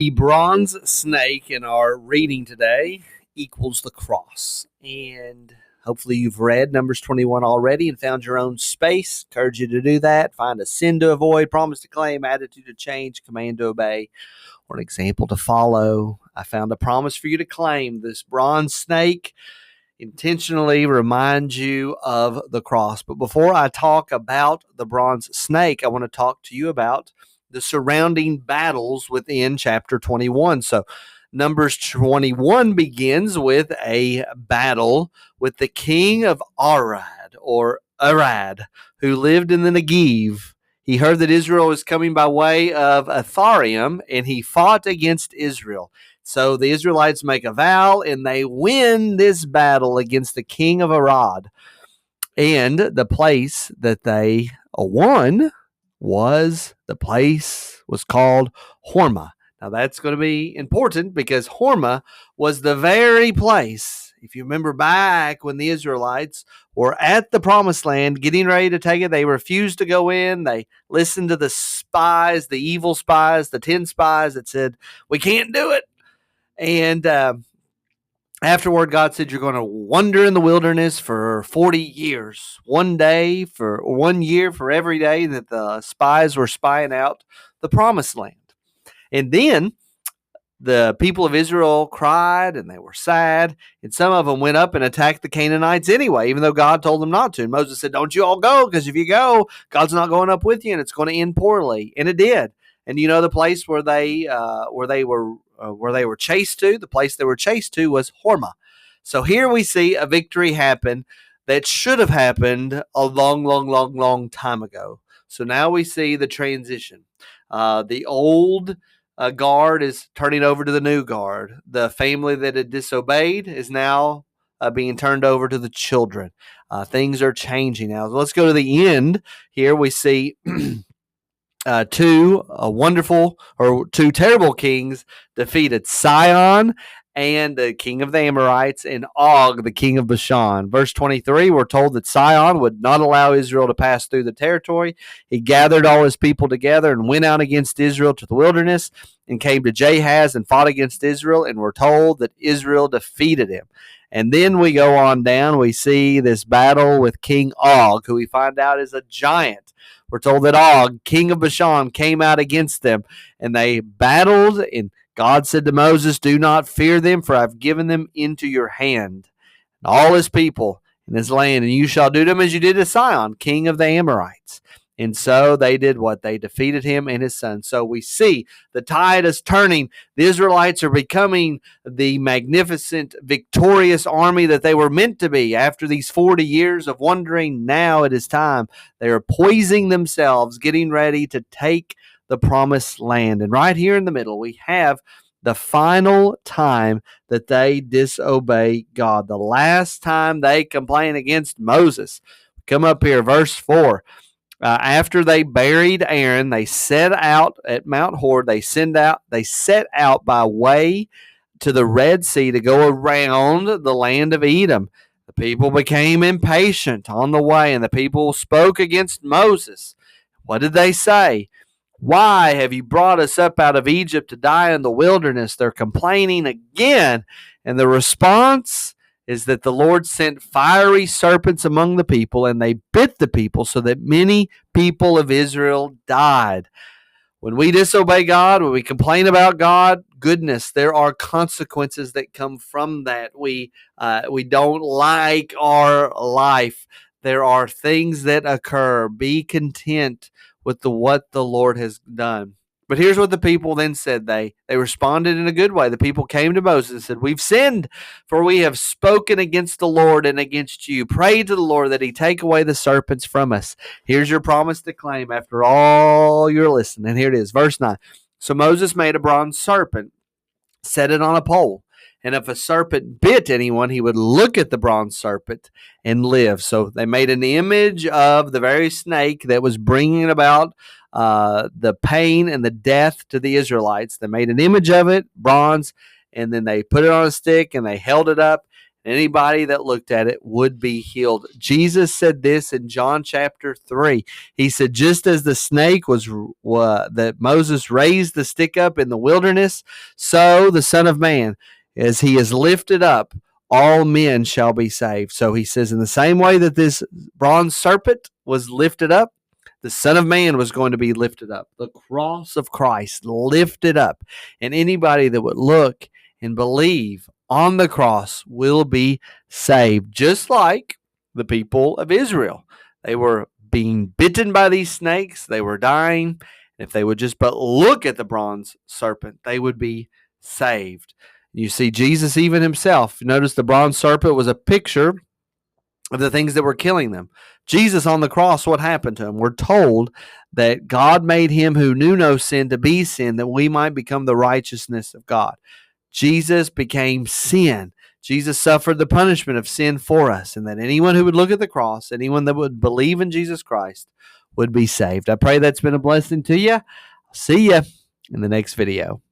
The bronze snake in our reading today equals the cross. And hopefully you've read Numbers 21 already and found your own space. Encourage you to do that. Find a sin to avoid, promise to claim, attitude to change, command to obey, or an example to follow. I found a promise for you to claim. This bronze snake intentionally reminds you of the cross. But before I talk about the bronze snake, I want to talk to you about the surrounding battles within chapter 21. So Numbers 21 begins with a battle with the king of Arad, who lived in the Negev. He heard that Israel was coming by way of Atharium, and he fought against Israel. So the Israelites make a vow, and they win this battle against the king of Arad. And the place that they won was called Hormah. Now that's going to be important because Hormah was the very place, if you remember back when the Israelites were at the promised land getting ready to take it, they refused to go in. They listened to the spies, the evil spies, the 10 spies that said, we can't do it. And afterward, God said, you're going to wander in the wilderness for 40 years, 1 year for every day that the spies were spying out the promised land. And then the people of Israel cried and they were sad. And some of them went up and attacked the Canaanites anyway, even though God told them not to. And Moses said, don't you all go, because if you go, God's not going up with you and it's going to end poorly. And it did. And you know the place where they were chased to? The place they were chased to was Hormah. So here we see a victory happen that should have happened a long time ago. So now we see the transition. The old guard is turning over to the new guard. The family that had disobeyed is now being turned over to the children. Things are changing now. Let's go to the end. Here we see two terrible kings defeated: Sihon and the king of the Amorites, and Og, the king of Bashan. Verse 23, we're told that Sihon would not allow Israel to pass through the territory. He gathered all his people together and went out against Israel to the wilderness and came to Jahaz and fought against Israel, and we're told that Israel defeated him. And then we go on down, we see this battle with King Og, who we find out is a giant. We're told that Og, king of Bashan, came out against them, and they battled, and God said to Moses, do not fear them, for I've given them into your hand, and all his people in his land, and you shall do to them as you did to Sihon, king of the Amorites. And so they did what? They defeated him and his son. So we see the tide is turning. The Israelites are becoming the magnificent, victorious army that they were meant to be. After these 40 years of wandering, now it is time. They are poising themselves, getting ready to take the promised land. And right here in the middle, we have the final time that they disobey God. The last time they complain against Moses. Come up here, verse 4. After they buried Aaron, they set out at Mount Hor. They set out by way to the Red Sea to go around the land of Edom. The people became impatient on the way, and the people spoke against Moses. What did they say? Why have you brought us up out of Egypt to die in the wilderness? They're complaining again. And the response is that the Lord sent fiery serpents among the people, and they bit the people so that many people of Israel died. When we disobey God, when we complain about God, goodness, there are consequences that come from that. We don't like our life. There are things that occur. Be content with what the Lord has done. But here's what the people then said. They responded in a good way. The people came to Moses and said, we've sinned, for we have spoken against the Lord and against you. Pray to the Lord that he take away the serpents from us. Here's your promise to claim after all your listening. And here it is, verse 9. So Moses made a bronze serpent, set it on a pole. And if a serpent bit anyone, he would look at the bronze serpent and live. So they made an image of the very snake that was bringing about the pain and the death to the Israelites. They made an image of it, bronze, and then they put it on a stick and they held it up. Anybody that looked at it would be healed. Jesus said this in John chapter 3. He said, just as the snake that Moses raised the stick up in the wilderness, so the Son of Man, as he is lifted up, all men shall be saved. So he says, in the same way that this bronze serpent was lifted up, the Son of Man was going to be lifted up. The cross of Christ lifted up. And anybody that would look and believe on the cross will be saved, just like the people of Israel. They were being bitten by these snakes. They were dying. If they would just but look at the bronze serpent, they would be saved. You see, Jesus even himself, notice the bronze serpent was a picture of the things that were killing them. Jesus on the cross, what happened to him? We're told that God made him who knew no sin to be sin, that we might become the righteousness of God. Jesus became sin. Jesus suffered the punishment of sin for us, and that anyone who would look at the cross, anyone that would believe in Jesus Christ, would be saved. I pray that's been a blessing to you. I'll see you in the next video.